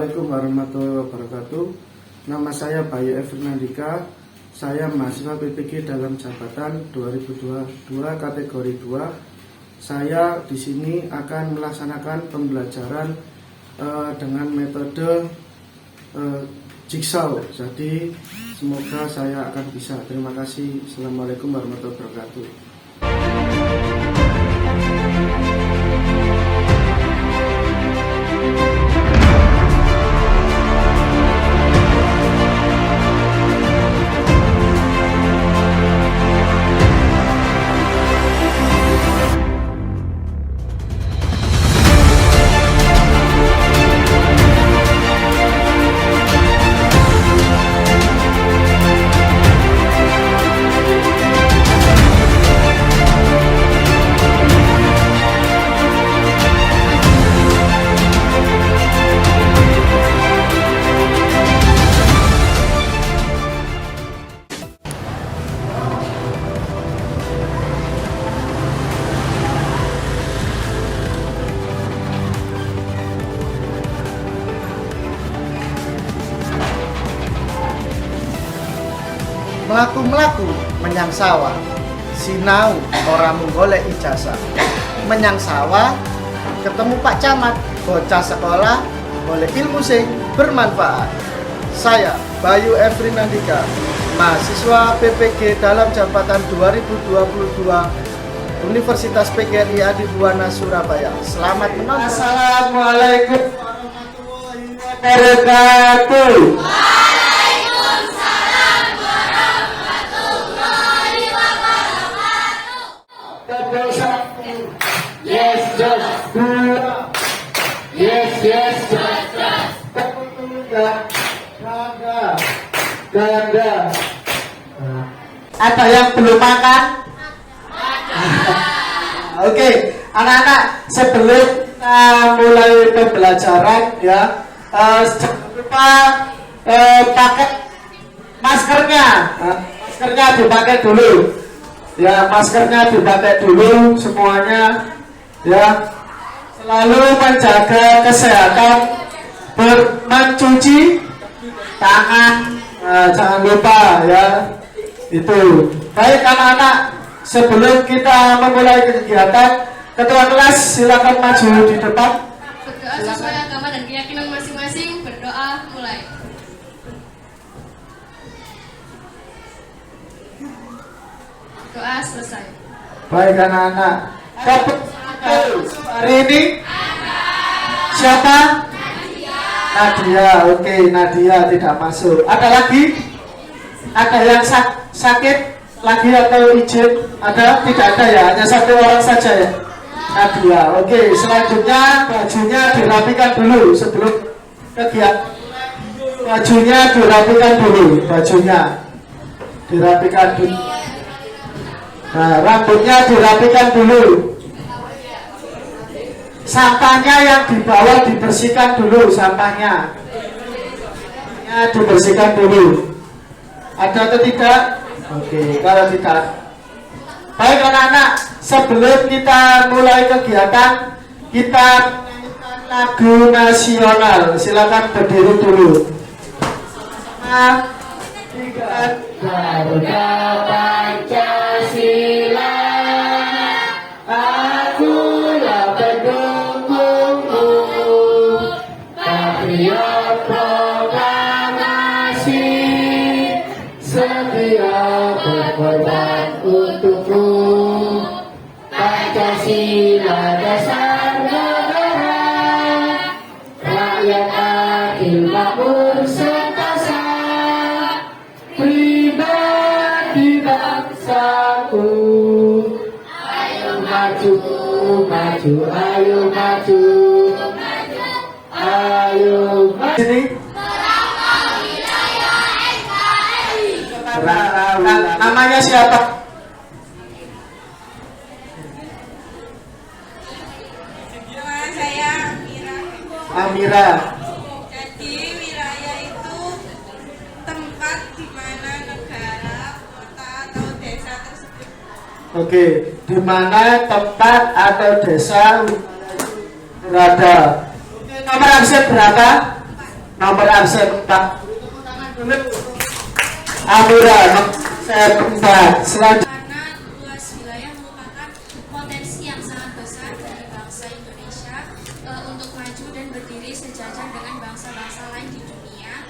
Assalamualaikum warahmatullahi wabarakatuh. Nama saya Bayu Efrinandika. Saya mahasiswa PPG dalam jabatan 2022 kategori 2. Saya di sini akan melaksanakan pembelajaran dengan metode jigsaw. Jadi semoga saya akan bisa. Terima kasih. Assalamualaikum warahmatullahi wabarakatuh. Melaku-melaku menyang sawah, sinau ora mung golek ijazah. Menyang sawah ketemu Pak Camat, bocah sekolah golek ilmu sing bermanfaat. Saya Bayu Efrinandika, mahasiswa PPG dalam jabatan 2022 Universitas PGRI Adibuwana Surabaya. Selamat menonton. Assalamualaikum warahmatullahi wabarakatuh. Yes, just dua. Yes, just ganda. Ada yang belum makan? Oke, anak-anak, sebelum kita mulai pembelajaran ya, jangan lupa pakai maskernya. Maskernya dipakai dulu. Ya, maskernya dipakai dulu semuanya. Ya, selalu menjaga kesehatan, mencuci tangan, jangan lupa ya. Itu. Baik anak-anak, sebelum kita memulai kegiatan, ketua kelas silakan maju di depan. Berdoa sesuai agama dan keyakinan masing-masing. Berdoa mulai. Doa selesai. Baik anak-anak, hari ini siapa? Nadia. Oke, Nadia tidak masuk. Ada lagi? Ada yang sakit lagi atau izin? Ada? Tidak ada ya, hanya satu orang saja ya, Nadia. Oke, selanjutnya bajunya dirapikan dulu sebelum kegiatan. Bajunya dirapikan dulu. Nah, rambutnya dirapikan dulu. Sampahnya yang dibawa dibersihkan dulu, sampahnya dibersihkan dulu. Ada atau tidak? Oke, kalau tidak. Baik anak-anak, sebelum kita mulai kegiatan, kita menyanyikan lagu nasional. Silakan berdiri dulu. Garuda Pancasila, akulah pendukungmu, patriot proklamasi, setia berkorban untukmu. Pancasila dasar negara, rakyat adil makmur sentosa, pribadi bangsaku. Ayo maju, maju, ayo maju, ayo maju. Sini. Namanya siapa? Nama saya Amira. Jadi wilayah itu tempat di mana negara, kota atau desa tersebut. Oke, di mana tempat atau desa berada. Nomor absen berapa? Nomor absen 4. Amira, absen 4. Selanjutnya. Karena luas wilayah merupakan potensi yang sangat besar dari bangsa Indonesia untuk maju dan berdiri sejajar dengan bangsa-bangsa lain di dunia,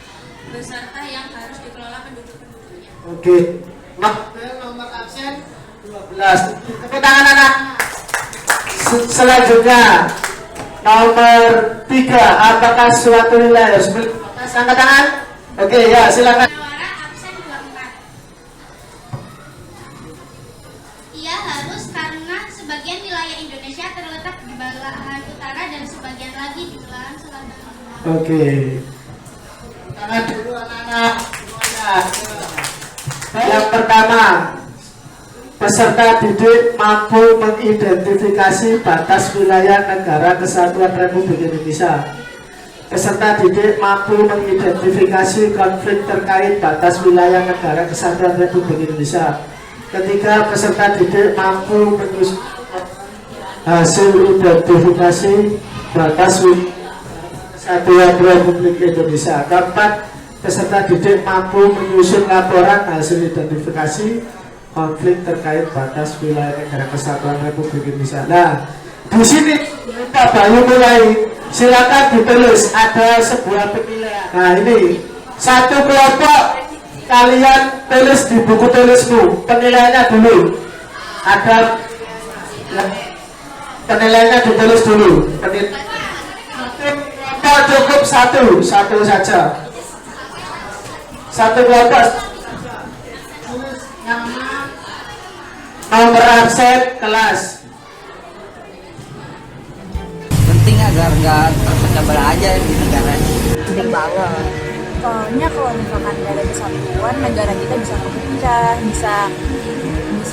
beserta yang harus dikelola penduduk-penduduknya. Oke. Nomor absen 12. Tepuk tangan anak. Selanjutnya nomor 3. Apakah suatu wilayah harus memiliki batas? Angkat tangan. Oke ya, silakan. Muawara absen 24. Ia harus karena sebagian wilayah Indonesia terletak di belahan utara dan sebagian lagi di belahan selatan. Oke. Tangan dulu anak-anak. Yang pertama, peserta didik mampu mengidentifikasi batas wilayah negara kesatuan Republik Indonesia. Peserta didik mampu mengidentifikasi konflik terkait batas wilayah negara kesatuan Republik Indonesia. Ketiga, peserta didik mampu menyusun hasil identifikasi batas wilayah kesatuan Republik Indonesia. Keempat, peserta didik mampu menyusun laporan hasil identifikasi konflik terkait batas wilayah negara kesatuan Republik Indonesia. Nah, di sini Pak Bayu mulai, silakan ditulis, ada sebuah penilaian. Nah ini satu kelompok, kalian tulis di buku tulismu penilaiannya dulu. Ada penilaiannya ditulis dulu. Kelompok cukup satu saja. Satu kelompok. Nomor absen kelas. Penting agar nggak terpecah belah aja di negara ini. Penting banget. Soalnya kalau misalkan nggak ada kesatuan, negara kita bisa terpecah, bisa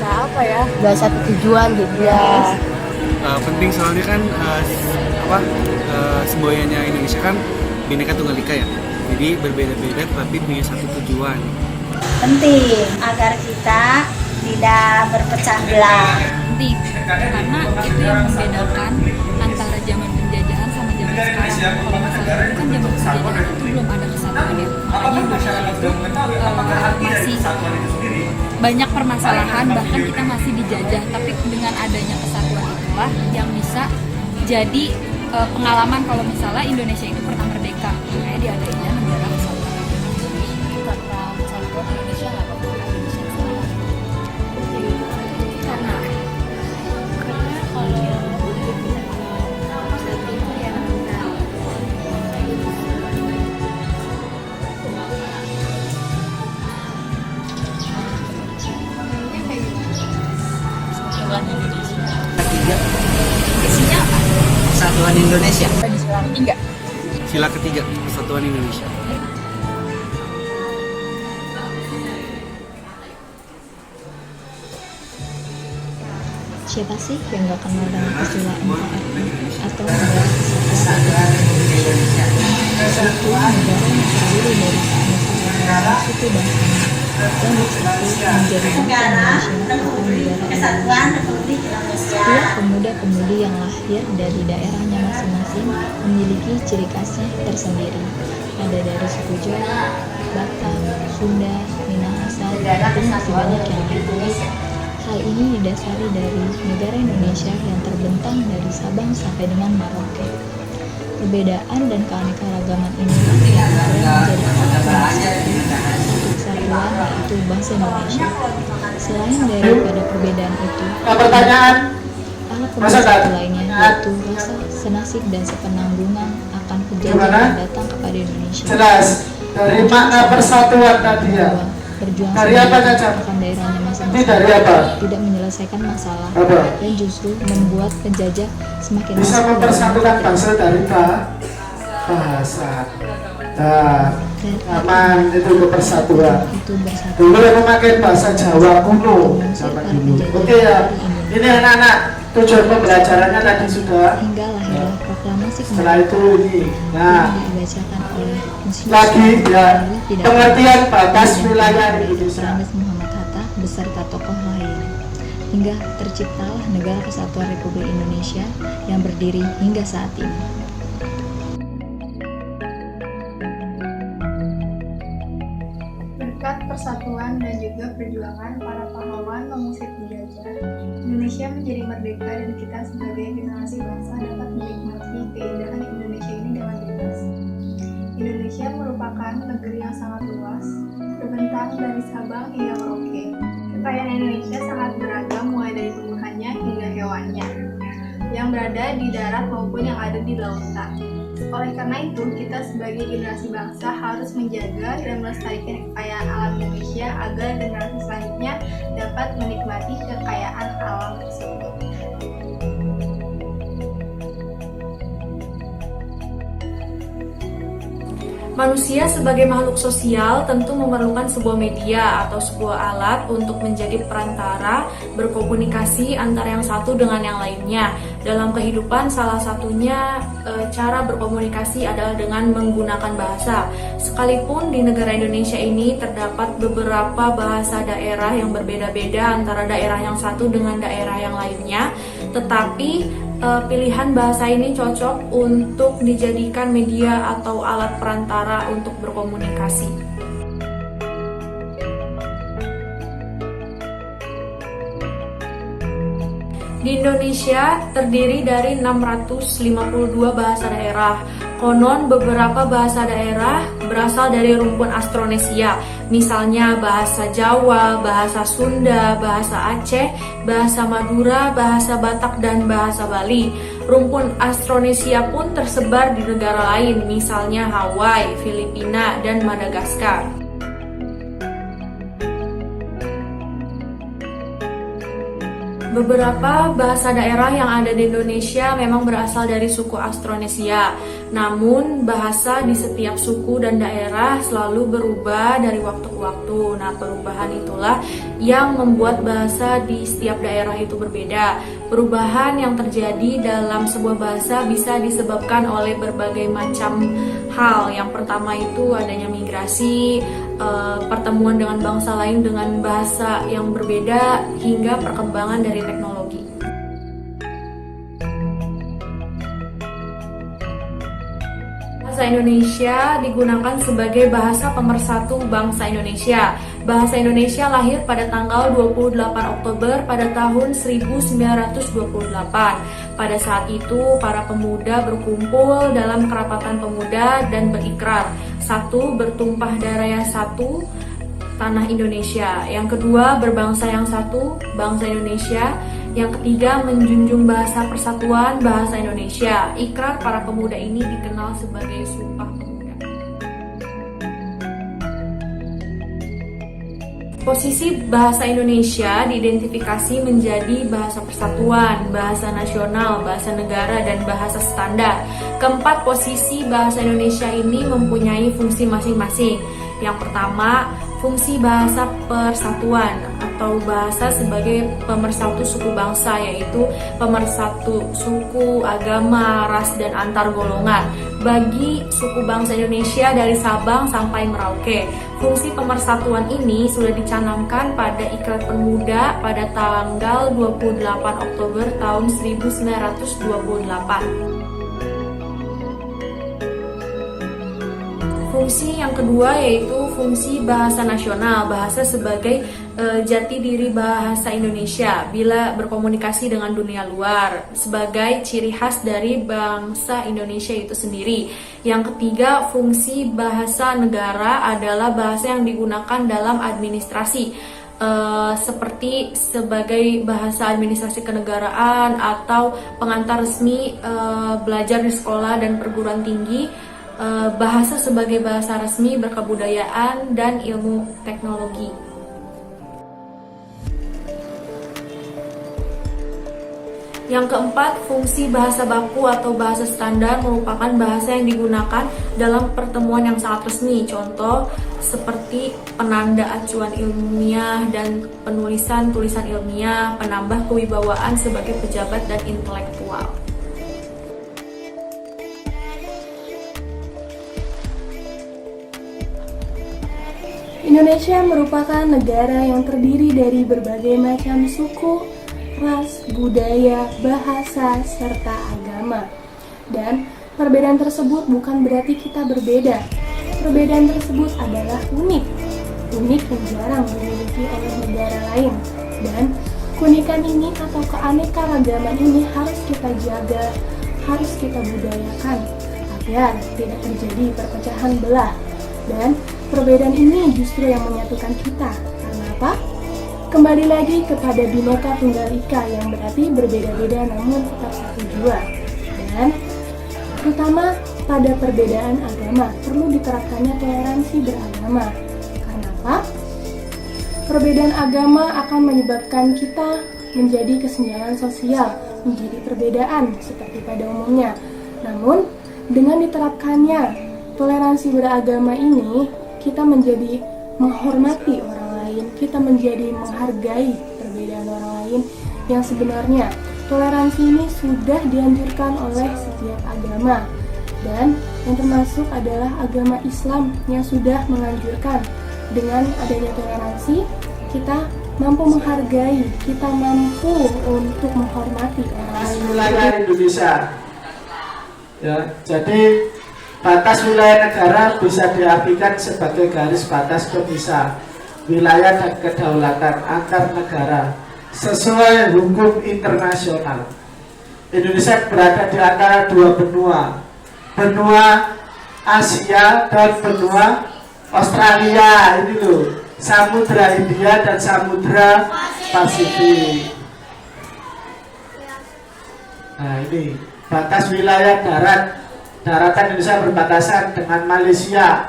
apa ya? Gak satu tujuan gitu ya. Penting soalnya kan semboyannya Indonesia kan Bhinneka Tunggal Ika ya. Jadi berbeda-beda tapi punya satu tujuan. Penting agar kita tidak berpecah belah. Penting karena itu yang membedakan antara zaman penjajahan sama zaman sekarang. Kalau misalnya kan zaman penjajahan itu belum ada kesatuan ya, makanya itu masih banyak permasalahan, bahkan kita masih dijajah. Tapi dengan adanya kesatuan itulah yang bisa jadi pengalaman kalau misalnya Indonesia itu pernah merdeka, makanya diadainnya negara kesatuan karena kesatuan Indonesia nggak apa-apa Indonesia salah. Karena kalau itu ya Persatuan Indonesia. Ketiga, isinya apa? Persatuan Indonesia. Di sila ketiga. Sila ketiga, Persatuan Indonesia. Siapa sih yang gak kenal dengan istilah NKRI atau negara kesatuan? Satu negara yang terdiri dari keanekaragaman suku dan yang bersatu menjadi bangsa Indonesia atau negara kesatuan Republik Indonesia. Setiap pemuda-pemudi yang lahir dari daerahnya masing-masing memiliki ciri khasnya tersendiri. Ada dari suku Jawa, Batak, Sunda, Minahasa, dan masih banyak yang lain. Hal ini didasari dari negara Indonesia yang terbentang dari Sabang sampai dengan Merauke. Perbedaan dan keanekaragaman inilah yang menjadi satu kesatuan, yaitu bangsa Indonesia. Selain daripada perbedaan itu, alat pemersatu lainnya yaitu rasa senasib dan sepenanggungan akan kejadian yang datang kepada Indonesia. Jelas dari makna persatuan tadi ya. Berjuang dari apa saja? akan daerahnya masing-masing, dari apa? tidak menyelesaikan masalah, Apa? dan justru membuat penjajah semakin Bisa masuk mempersatukan dalam bangsa dari bahasa. Nah, aman itu persatuan. itu bersatu. Dulu yang memakai bahasa Jawa kuno sama dulu. Oke ya. Ini anak-anak tujuan pembelajarannya tadi sudah. Hingga lahirlah proklamasi Setelah itu ini. Nah, yang dibacakan oleh Museum lagi ya tidak pengertian batas dan wilayah Dr. Indonesia. Andes Muhammad Hatta beserta tokoh lain. Hingga terciptalah Negara Kesatuan Republik Indonesia yang berdiri hingga saat ini. perjuangan para pahlawan mengusir penjajah, Indonesia menjadi merdeka dan kita sebagai generasi bangsa dapat menikmati keindahan Indonesia ini dengan bebas. Indonesia merupakan negeri yang sangat luas, terbentang dari Sabang hingga Merauke. Kekayaan Indonesia sangat beragam mulai dari tumbuhannya hingga hewannya, yang berada di darat maupun yang ada di lautan. Oleh karena itu, kita sebagai generasi bangsa harus menjaga dan melestarikan kekayaan alam Indonesia agar generasi selanjutnya dapat menikmati kekayaan alam tersebut. Manusia sebagai makhluk sosial tentu memerlukan sebuah media atau sebuah alat untuk menjadi perantara berkomunikasi antara yang satu dengan yang lainnya. Dalam kehidupan salah satunya cara berkomunikasi adalah dengan menggunakan bahasa. Sekalipun di negara Indonesia ini terdapat beberapa bahasa daerah yang berbeda-beda antara daerah yang satu dengan daerah yang lainnya, tetapi pilihan bahasa ini cocok untuk dijadikan media atau alat perantara untuk berkomunikasi. Di Indonesia terdiri dari 652 bahasa daerah. Konon beberapa bahasa daerah berasal dari rumpun Austronesia, misalnya bahasa Jawa, bahasa Sunda, bahasa Aceh, bahasa Madura, bahasa Batak, dan bahasa Bali. Rumpun Austronesia pun tersebar di negara lain, misalnya Hawaii, Filipina, dan Madagaskar. Beberapa bahasa daerah yang ada di Indonesia memang berasal dari suku Austronesia. Namun, bahasa di setiap suku dan daerah selalu berubah dari waktu ke waktu. Nah, perubahan itulah yang membuat bahasa di setiap daerah itu berbeda. Perubahan yang terjadi dalam sebuah bahasa bisa disebabkan oleh berbagai macam hal. Yang pertama itu adanya migrasi, pertemuan dengan bangsa lain dengan bahasa yang berbeda, hingga perkembangan dari teknologi. Bahasa Indonesia digunakan sebagai bahasa pemersatu bangsa Indonesia. Bahasa Indonesia lahir pada tanggal 28 Oktober pada tahun 1928. Pada saat itu, para pemuda berkumpul dalam kerapatan pemuda dan berikrar. Satu, bertumpah darah yang satu, tanah Indonesia. Yang kedua, berbangsa yang satu, bangsa Indonesia. Yang ketiga, menjunjung bahasa persatuan bahasa Indonesia. Ikrar para pemuda ini dikenal sebagai Sumpah Pemuda. Posisi bahasa Indonesia diidentifikasi menjadi bahasa persatuan, bahasa nasional, bahasa negara, dan bahasa standar. Keempat posisi bahasa Indonesia ini mempunyai fungsi masing-masing. Yang pertama, fungsi bahasa persatuan atau bahasa sebagai pemersatu suku bangsa, yaitu pemersatu suku, agama, ras, dan antar golongan bagi suku bangsa Indonesia dari Sabang sampai Merauke. Fungsi pemersatuan ini sudah dicanangkan pada Ikrar Pemuda pada tanggal 28 Oktober tahun 1928. Fungsi yang kedua yaitu fungsi bahasa nasional, bahasa sebagai jati diri bahasa Indonesia bila berkomunikasi dengan dunia luar, sebagai ciri khas dari bangsa Indonesia itu sendiri. Yang ketiga, fungsi bahasa negara adalah bahasa yang digunakan dalam administrasi, seperti sebagai bahasa administrasi kenegaraan atau pengantar resmi belajar di sekolah dan perguruan tinggi. Bahasa sebagai bahasa resmi berkebudayaan dan ilmu teknologi. Yang keempat, fungsi bahasa baku atau bahasa standar merupakan bahasa yang digunakan dalam pertemuan yang sangat resmi. Contoh seperti penanda acuan ilmiah dan penulisan tulisan ilmiah, penambah kewibawaan sebagai pejabat dan intelektual. Indonesia merupakan negara yang terdiri dari berbagai macam suku, ras, budaya, bahasa, serta agama. Dan perbedaan tersebut bukan berarti kita berbeda. Perbedaan tersebut adalah unik. unik yang jarang dimiliki oleh negara lain. Dan keunikan ini atau keanekaragaman ini harus kita jaga, harus kita budayakan agar tidak terjadi perpecahan belah. Dan perbedaan ini justru yang menyatukan kita. Karena apa? Kembali lagi kepada Bhinneka Tunggal Ika yang berarti berbeda-beda namun tetap satu jua. Dan terutama pada perbedaan agama perlu diterapkannya toleransi beragama. Karena apa? Perbedaan agama akan menyebabkan kita menjadi kesenjangan sosial, menjadi perbedaan seperti pada umumnya. Namun dengan diterapkannya toleransi beragama ini, kita menjadi menghormati orang lain, kita menjadi menghargai perbedaan orang lain yang sebenarnya toleransi ini sudah dianjurkan oleh setiap agama. Dan yang termasuk adalah agama Islam yang sudah menganjurkan dengan adanya toleransi kita mampu menghargai, kita mampu untuk menghormati orang lain. Wilayah Indonesia. Ya, jadi batas wilayah negara bisa diartikan sebagai garis batas pemisah wilayah dan kedaulatan antar negara sesuai hukum internasional. Indonesia berada di antara dua benua, benua Asia dan benua Australia. Ini loh, Samudra Hindia dan Samudra Pasifik. Nah ini batas wilayah darat. Daratan Indonesia berbatasan dengan Malaysia,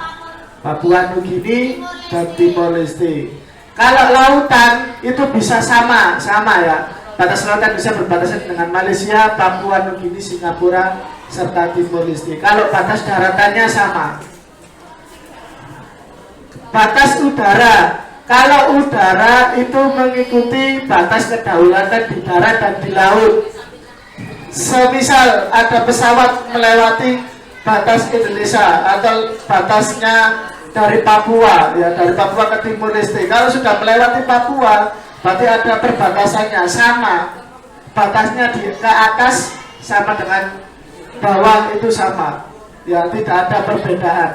Papua Nugini, dan Timor Leste. Kalau lautan itu bisa sama ya. Batas lautan bisa berbatasan dengan Malaysia, Papua Nugini, Singapura, serta Timor Leste. Kalau batas daratannya sama. Batas udara, kalau udara itu mengikuti batas kedaulatan di darat dan di laut. Semisal ada pesawat melewati batas Indonesia atau batasnya dari Papua, ya dari Papua ke Timor Leste. Kalau sudah melewati Papua, berarti ada perbatasannya sama. Batasnya ke atas sama dengan bawah itu sama. Ya tidak ada perbedaan.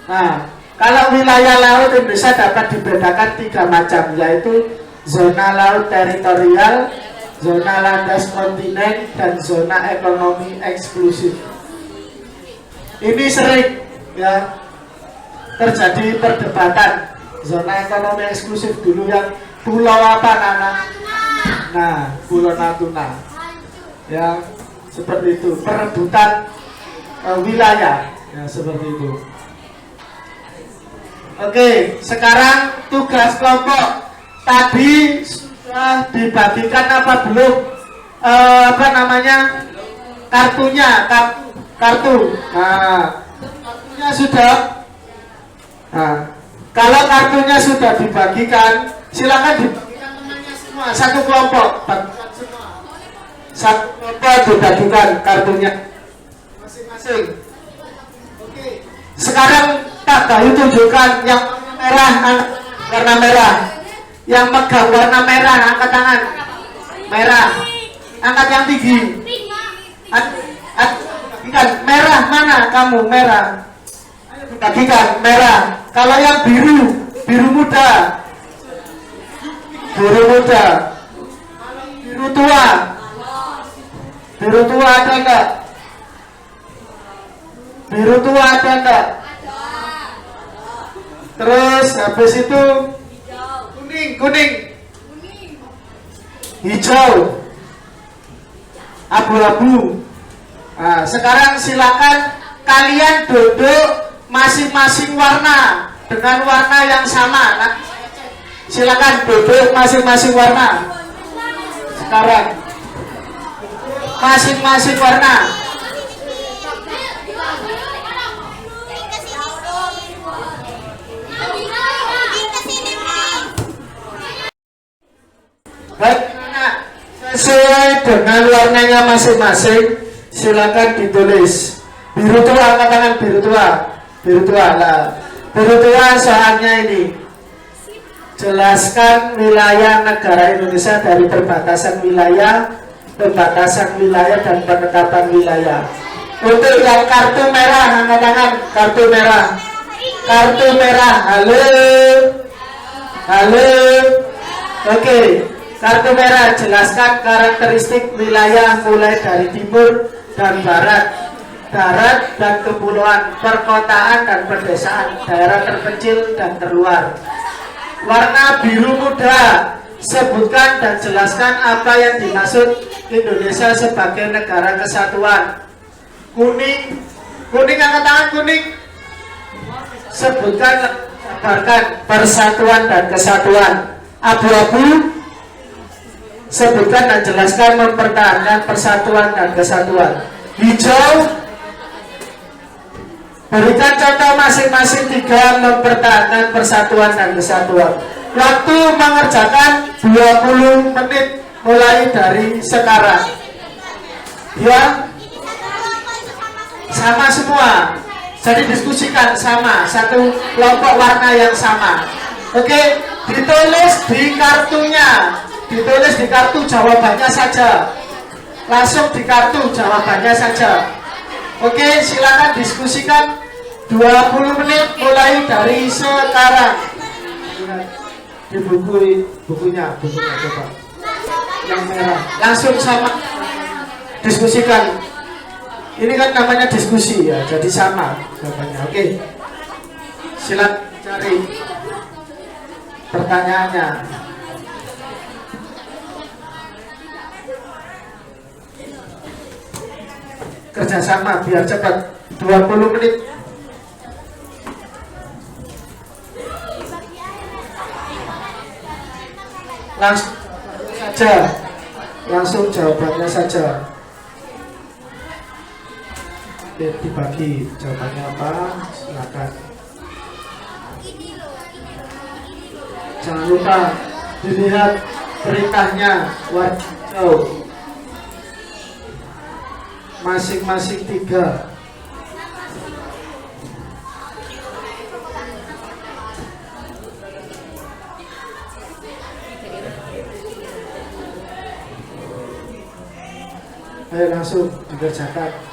Nah, kalau wilayah laut Indonesia dapat dibedakan 3 macam, yaitu zona laut teritorial, zona landas kontinen, dan zona ekonomi eksklusif. Ini sering ya terjadi perdebatan. Zona ekonomi eksklusif dulu yang pulau apa Nana? Nah, Pulau Natuna. Ya, seperti itu. Perebutan wilayah, ya seperti itu. Oke, sekarang tugas kelompok tadi sudah dibagikan apa belum? Kartunya, kartu. Nah, kartunya sudah. Nah, kalau kartunya sudah dibagikan, silakan dibagikan temannya semua. Satu kelompok, satu kelompok dibagikan kartunya masing-masing. Oke. Sekarang Pak Gayu tunjukkan yang merah, warna merah. Yang megang warna merah, angkat tangan. Merah. Angkat yang tinggi. Bagikan merah, mana kamu merah? Bagikan merah. Kalau yang biru, biru muda. Biru muda. Biru tua. Biru tua ada enggak? Biru tua ada enggak? Terus habis itu kuning, hijau, abu-abu. Nah, sekarang silakan kalian duduk masing-masing warna dengan warna yang sama. Nah, silakan duduk masing-masing warna. Sekarang masing-masing warna. Bagaimana sesuai dengan warnanya masing-masing, silakan ditulis. Biru tua, angkat tangan biru tua. Biru tua lah. Biru tua soalnya ini. Jelaskan wilayah negara Indonesia dari perbatasan wilayah, dan penetapan wilayah. Untuk yang kartu merah, angkat tangan kartu merah. Kartu merah, halo. Halo. Oke, kartu merah, jelaskan karakteristik wilayah mulai dari timur dan barat, darat dan kepulauan, perkotaan dan pedesaan, daerah terpencil dan terluar. Warna biru muda, sebutkan dan jelaskan apa yang dimaksud Indonesia sebagai negara kesatuan. Kuning, angkat tangan kuning. Sebutkan, jabarkan persatuan dan kesatuan. Abu-abu, sebutkan dan jelaskan mempertahankan persatuan dan kesatuan. Hijau, berikan contoh masing-masing 3 mempertahankan persatuan dan kesatuan. Waktu mengerjakan 20 menit mulai dari sekarang. Ya, sama semua. Jadi diskusikan sama, satu kelompok warna yang sama. Oke, ditulis di kartunya. Ditulis di kartu jawabannya saja. Langsung di kartu jawabannya saja. Oke, silakan diskusikan 20 menit mulai dari sekarang. Di bukunya coba. Yang merah. Langsung sama. Diskusikan. Ini kan namanya diskusi ya, jadi sama jawabannya. Oke. Silakan cari pertanyaannya. Kerjasama biar cepat. 20 menit. Langsung saja. Langsung jawabannya saja. Oke, dibagi jawabannya apa? Silakan. Jangan lupa dilihat perintahnya warna hijau. Masing-masing 3. Ayo langsung dikerjakan.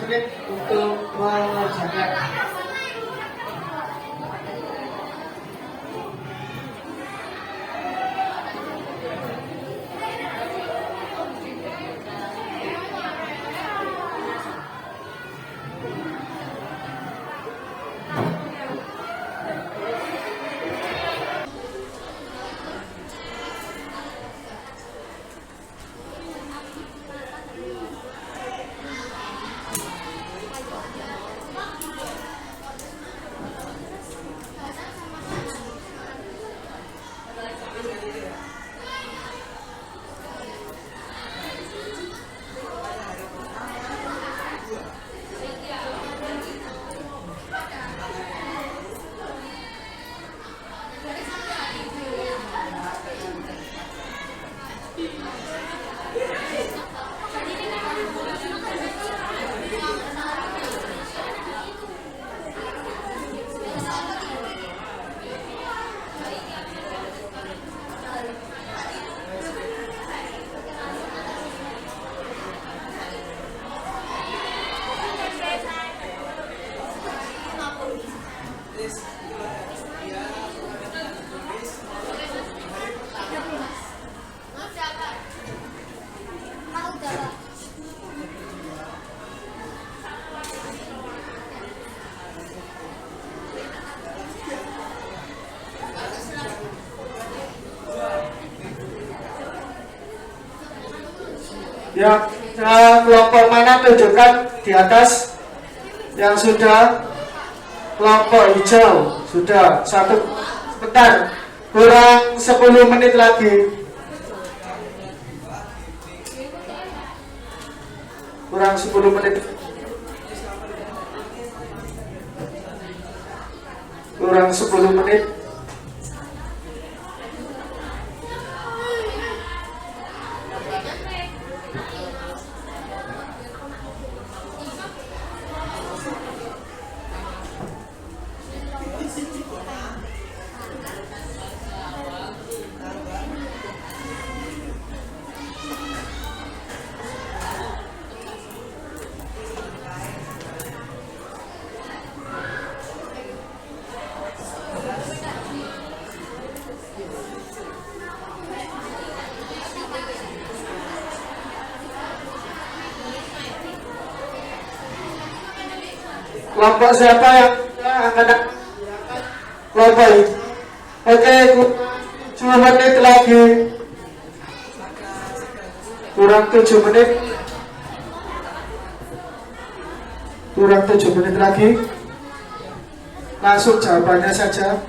Menit untuk mengerjakan. Ya, kelompok mana tunjukkan di atas yang sudah. Kelompok hijau sudah. Satu, sebentar, kurang 10 menit lagi. Kurang 10 menit. Kurang 10 menit. Kelompok siapa yang angkat? Kelompok ini. Oke, 7 menit lagi. Kurang 7 menit. Kurang 7 menit lagi. Langsung jawabannya saja.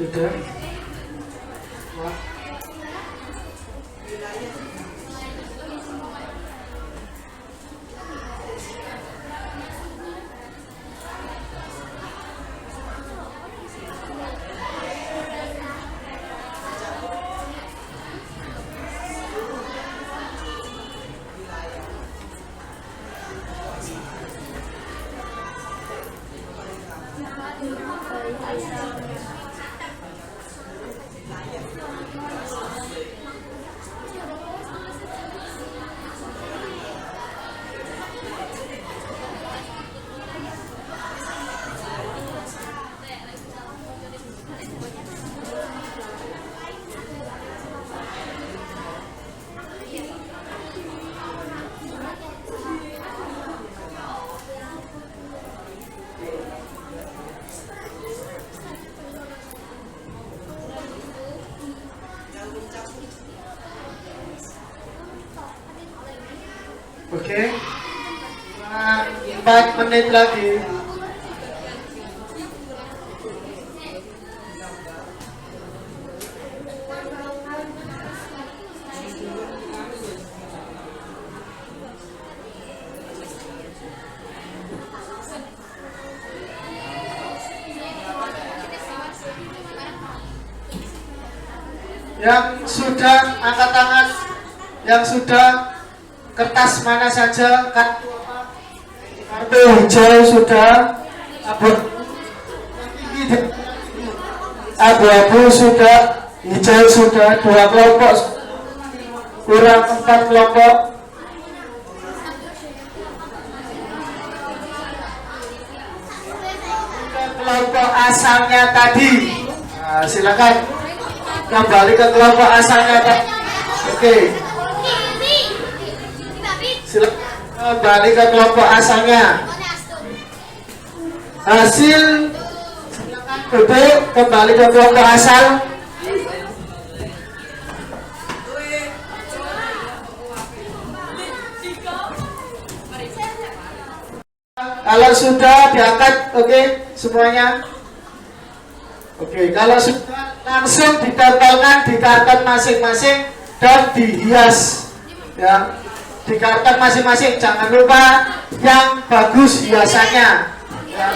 Sudah. Oke. 4 menit lagi. Yang sudah angkat tangan, yang sudah kertas mana saja, kartu hijau sudah, abu-abu sudah, hijau sudah, 2 kelompok, kurang 4 kelompok. Kelompok asalnya tadi, nah, silakan kembali ke kelompok asalnya tadi. Oke. Silakan kembali ke kelompok asalnya. Hasil duduk kembali ke kelompok asal. Kalau sudah diangkat, oke, semuanya. Oke, kalau sudah langsung ditempelkan di karton masing-masing dan dihias, ya. Di karton masing-masing, jangan lupa yang bagus hiasannya, ya.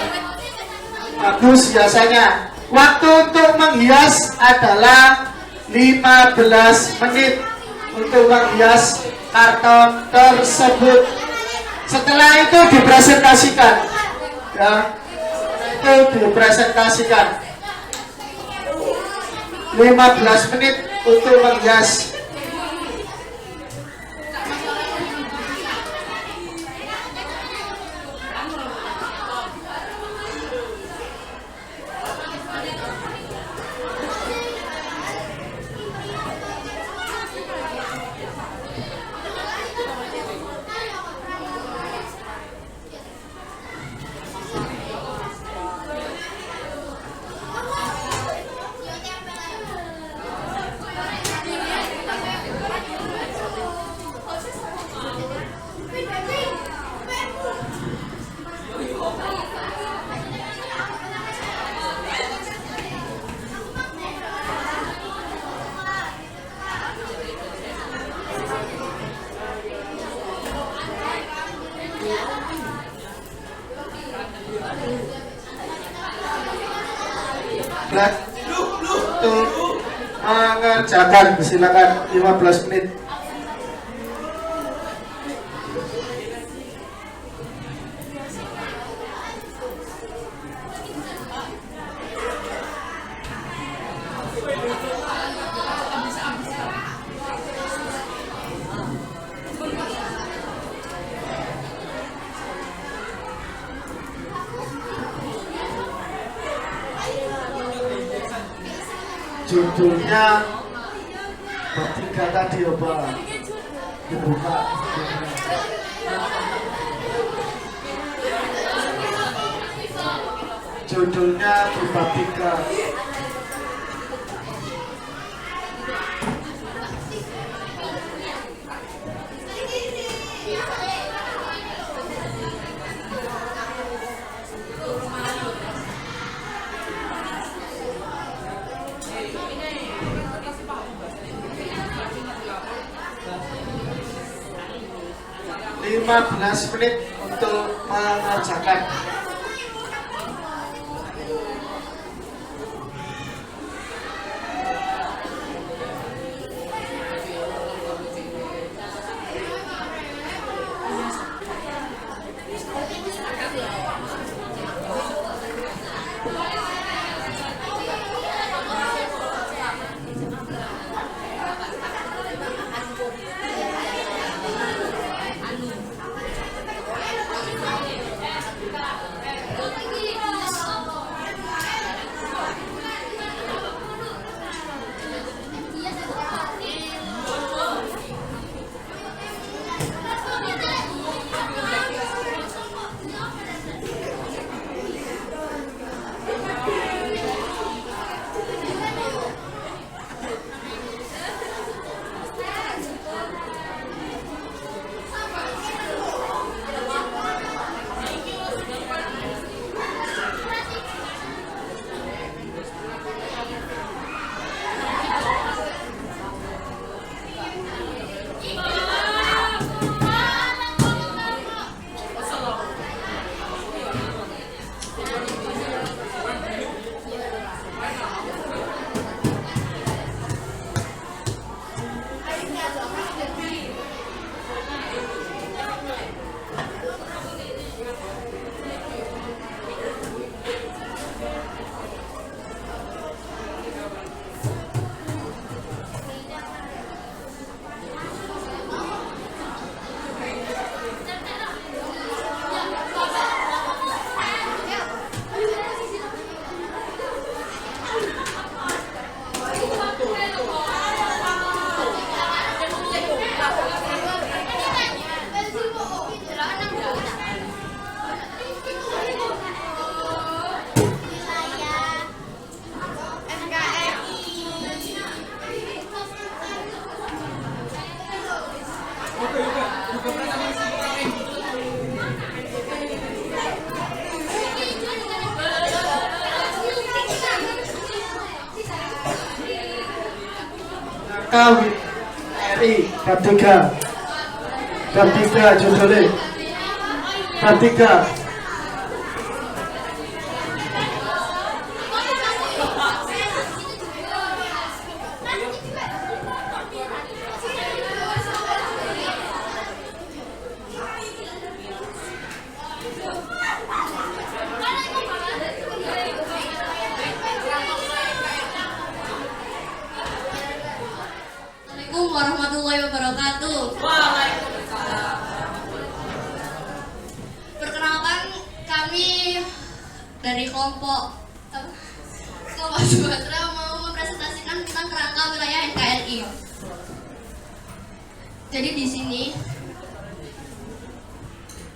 Bagus hiasannya. Waktu untuk menghias adalah 15 menit untuk menghias karton tersebut. Setelah itu dipresentasikan, ya. Itu dipresentasikan. 15 menit untuk menghias. Untuk mengerjakan, silakan 15 menit. Judulnya bab 3 tadi apa? Dibuka. Judulnya di bab 3. Lima 15 menit untuk mengerjakan. Kawit RI bab 3. Bab 3 judulnya bab 3. Assalamualaikum warahmatullahi wabarakatuh. Waalaikumsalam. Perkenalkan, kami dari kelompok Sumatera mau mempresentasikan tentang kerangka wilayah NKRI. Jadi di sini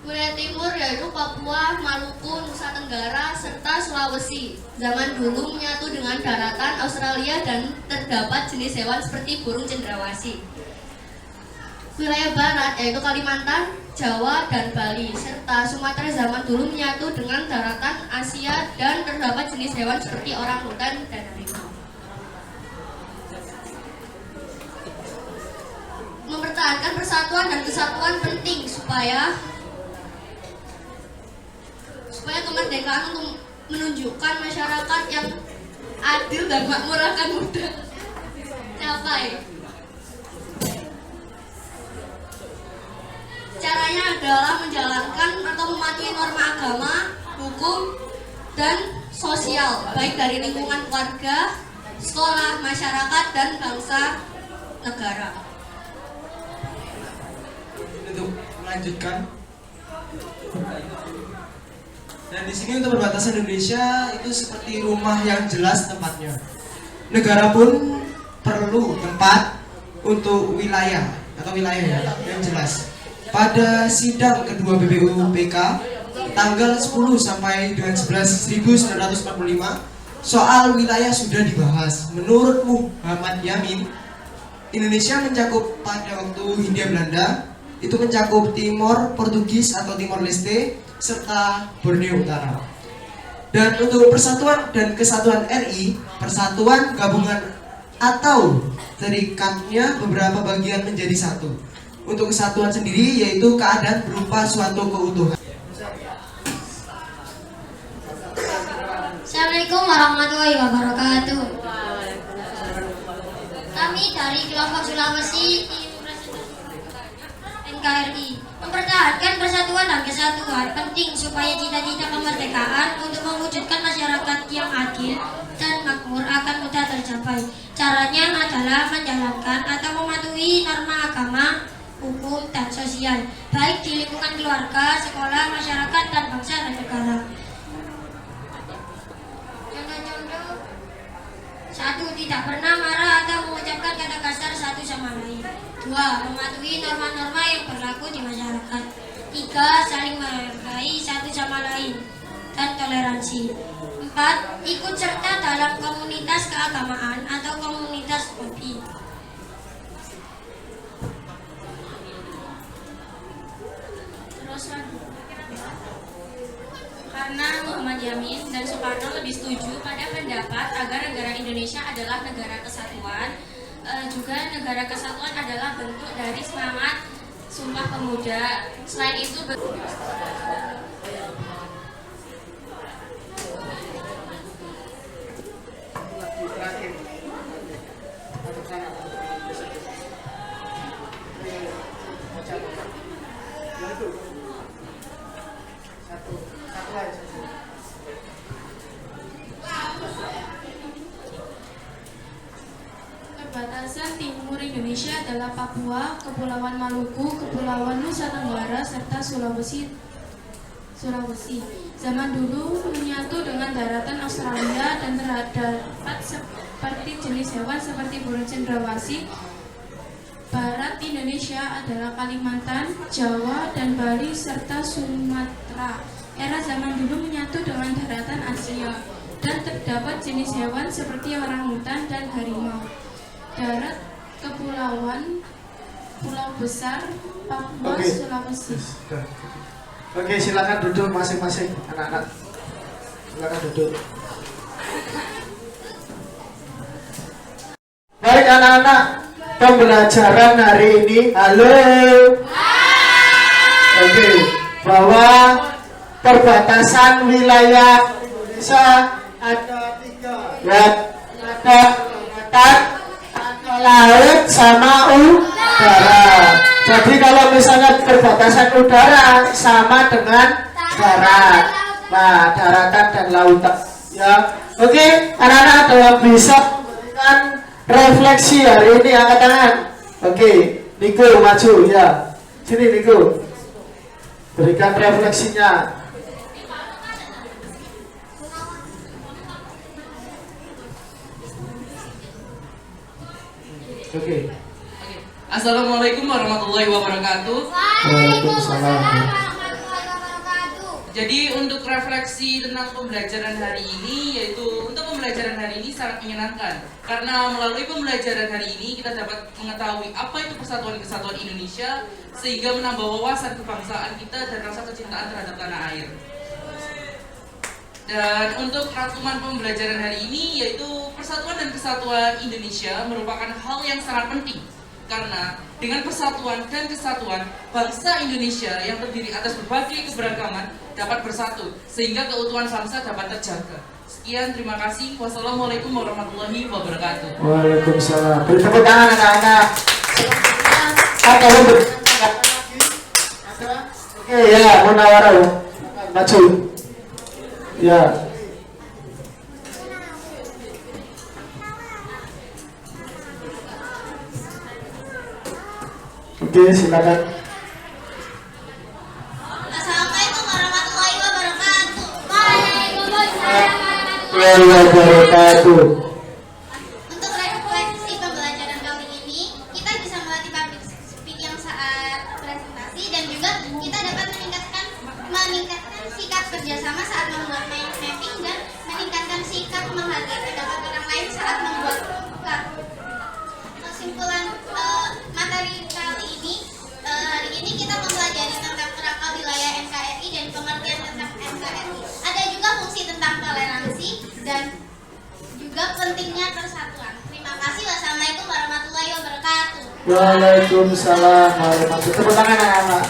wilayah timur yaitu Papua, Maluku, Nusa Tenggara, serta Sulawesi. Zaman dulu menyatu dengan daratan Australia dan terdapat jenis hewan seperti burung cendrawasih. Wilayah barat yaitu Kalimantan, Jawa, dan Bali, serta Sumatera zaman dulu menyatu dengan daratan Asia dan terdapat jenis hewan seperti orangutan dan harimau. Mempertahankan persatuan dan kesatuan penting supaya kemerdekaan untuk menunjukkan masyarakat yang adil dan makmur akan mudah capai. Caranya adalah menjalankan atau mematuhi norma agama, hukum, dan sosial, baik dari lingkungan keluarga, sekolah, masyarakat, dan bangsa negara. Untuk melanjutkan, dan di sini untuk perbatasan Indonesia itu seperti rumah yang jelas tempatnya. negara pun perlu tempat untuk wilayah ya, yang jelas. Pada sidang kedua BPUPK tanggal 10 sampai dengan 11 1945 soal wilayah sudah dibahas. Menurut Muhammad Yamin, Indonesia mencakup pada waktu Hindia Belanda itu mencakup Timor Portugis atau Timor Leste serta Borneo Utara. Dan untuk persatuan dan kesatuan RI, persatuan gabungan atau terikatnya beberapa bagian menjadi satu. Untuk kesatuan sendiri yaitu keadaan berupa suatu keutuhan. Assalamualaikum warahmatullahi wabarakatuh. Kami dari kelompok Sulawesi NKRI mempertahankan persatuan dan kesatuan penting supaya cita-cita kemerdekaan untuk mewujudkan masyarakat yang adil dan makmur akan mudah tercapai. Caranya adalah menjalankan atau mematuhi norma agama, hukum, dan sosial, baik di lingkungan keluarga, sekolah, masyarakat, dan bangsa dan negara. Contoh-contoh: 1. Tidak pernah marah atau mengucapkan kata kasar satu sama lain. 2. Mematuhi norma-norma yang berlaku di masyarakat. 3. Saling menghargai satu sama lain dan toleransi. 4. Ikut serta dalam komunitas keagamaan atau komunitas hobi. Karena Muhammad Yamin dan Soekarno lebih setuju pada pendapat agar negara Indonesia adalah negara kesatuan. Juga negara kesatuan adalah bentuk dari semangat Sumpah Pemuda. Selain itu Perbatasan timur Indonesia adalah Papua, Kepulauan Maluku, Kepulauan Nusa Tenggara, serta Sulawesi. Zaman dulu menyatu dengan daratan Australia dan terdapat seperti jenis hewan seperti burung cendrawasih. Barat Indonesia adalah Kalimantan, Jawa, dan Bali, serta Sumatera. Era zaman dulu menyatu dengan daratan Asia dan terdapat jenis hewan seperti orangutan dan harimau. Darat kepulauan, pulau besar, Papua, Sulawesi. Oke, silakan duduk masing-masing anak-anak. Silakan duduk. Baik anak-anak, pembelajaran hari ini, halo. Oke, bahwa perbatasan wilayah Indonesia ada 3, ya, ada darat, laut, sama udara. Jadi kalau misalnya perbatasan udara sama dengan darat, nah daratan dan lautan, ya. Oke, anak-anak ada yang bisa memberikan refleksi hari ini, angkat tangan. Oke, Niko maju ya, sini Niko, berikan refleksinya. Oke. Assalamualaikum warahmatullahi wabarakatuh. Waalaikumsalam. Jadi untuk refleksi tentang pembelajaran hari ini, yaitu untuk pembelajaran hari ini sangat menyenangkan karena melalui pembelajaran hari ini kita dapat mengetahui apa itu persatuan-kesatuan Indonesia sehingga menambah wawasan kebangsaan kita dan rasa kecintaan terhadap tanah air. Dan untuk rangkuman pembelajaran hari ini, yaitu persatuan dan kesatuan Indonesia merupakan hal yang sangat penting karena dengan persatuan dan kesatuan bangsa Indonesia yang terdiri atas berbagai keberagaman dapat bersatu sehingga keutuhan bangsa dapat terjaga. Sekian, terima kasih. Wassalamualaikum warahmatullahi wabarakatuh. Waalaikumsalam. Beri tepuk tangan anak-anak. Oke ya, Munawara maju. Ya. Oke, silakan. Assalamualaikum warahmatullahi wabarakatuh. Waalaikumsalam warahmatullahi wabarakatuh. juga pentingnya persatuan. Terima kasih. Wassalamualaikum warahmatullahi wabarakatuh. Waalaikumsalam warahmatullahi wabarakatuh. Tepuk tangan anak-anak.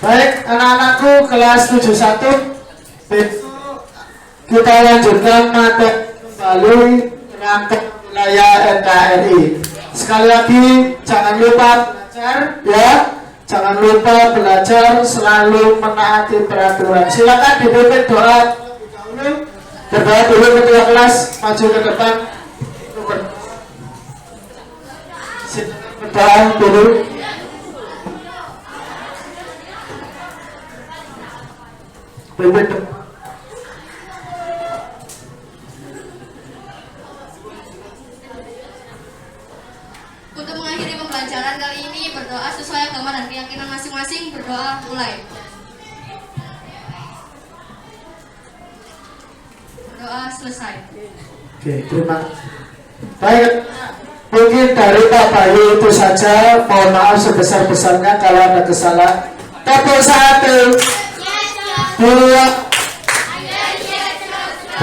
Baik, anak-anakku kelas 71. Kita lanjutkan materi kembali rangka wilayah NKRI. Sekali lagi jangan lupa belajar ya. Jangan lupa belajar, selalu menaati peraturan. Silakan dipimpin doa dahulu. Berdoa dulu ketua kelas, maju ke depan. Berdoa dulu. Pimpin depan. Untuk mengakhiri pembelajaran kali ini, berdoa sesuai agama dan keyakinan masing-masing. Berdoa mulai. Berdoa selesai. Oke, terima kasih. Baik, mungkin dari Pak Bayu itu saja. Mohon maaf sebesar-besarnya kalau ada kesalahan. Tepuk 1, 2.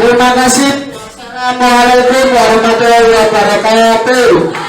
Terima kasih. Assalamualaikum warahmatullahi wabarakatuh.